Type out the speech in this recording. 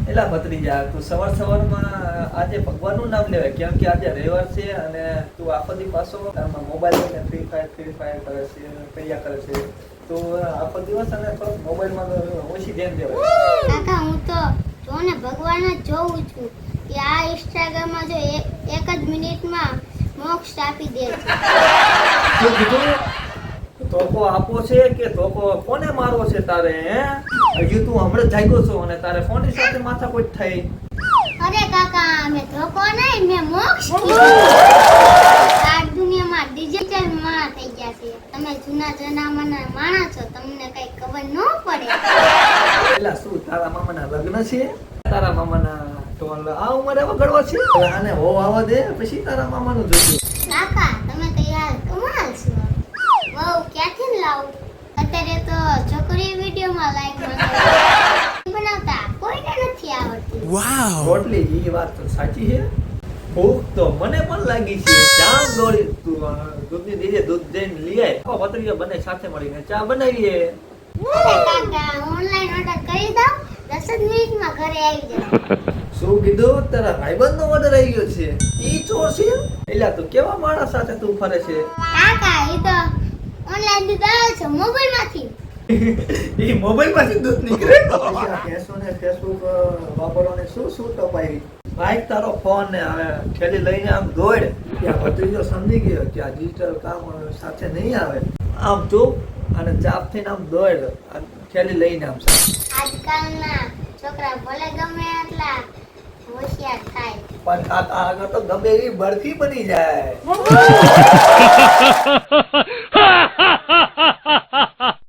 એલા ભત્રીજા તું સવારમાં આજે ભગવાનનું નામ લેવાય કેમ કે આજે રવિવાર છે અને તું આખો દી પાછો તારમાં મોબાઈલ લઈને ફ્રી ફાયર કરે છે કર્યા કરે છે તો આખો દિવસ અને થોડોક મોબાઈલમાં ઓછી ધ્યાન દેવાય. કાકા હું તો જો ને ભગવાન જ જોઉં છું કે આ ઇન્સ્ટાગ્રામમાં જો એક જ મિનિટમાં મોક્ષ આપી દે છે. શું કીધું? ધોકો આપો છે કે ધોકો કોને મારવો છે તારે? હજુ તું હમણાં જાગ્યો છો અને તારે ફોનની સાથે માથાકૂટ થઈ. અરે કાકા મેં ધોકો નહીં મેં મોક્ષ કીધું. આ દુનિયામાં ડિજિટલ માં થઈ ગયા છે. તમે જૂના જમાનાના માણસ છો તમને કઈ ખબર ન પડે. એલા શું તારા મામાના લગ્ન છે? તારા મામાના ટોલ આ ઉંમરે વગડવા છે? આને હો આવવા દે પછી તારા મામાનું જોઈશું. કાકા તમે તો યાર કમાલ છો. વહુ ક્યાંથી લાવું? અત્યારે તો છોકરી વિડીયોમાં લાઈક બનાવતા કોઈને નથી આવડતી. રોટલી ઈ વાત તો સાચી છે. ભૂખ તો મને પણ લાગી છે. ચા દોડી તું દૂધની દીજે દૂધ જઈને લઈ આય. ભત્રીજો બંને સાથે મળીને ચા બનાવીએ. અરે કાકા ઓનલાઈન ઓર્ડર કરી દઉં 10 જ મિનિટમાં ઘરે આવી જશે. શું કીધું? તારા ભાઈબંધનો ઓર્ડર આવી ગયો છે. ઈ ચોર છે? એલા તું કેવા માણસ સાથે તું ફરે છે? કાકા એ તો ઓનલાઈન દૂધ આવે છે મોબાઈલમાંથી. ઈ મોબાઈલમાંથી દૂધ નીકળે. ભેંસોને ફેસબુક વાપરવાને શું ટપાઈ? ભાઈ તારો ફોન ને હવે થેલી લઈને આમ દોડ. ત્યાં ભત્રીજો સમજી ગયો કે આ ડિજિટલ કામ સાથે નહીં આવે. આમ ચૂપ અને ચાપ થઈને આમ દોડ થેલી લઈને આમ. આજકાલના છોકરા ભલે ગમે એટલા હોશિયાર થાય પણ કાકા આગળ તો ગમે એવી બરફી બની જાય.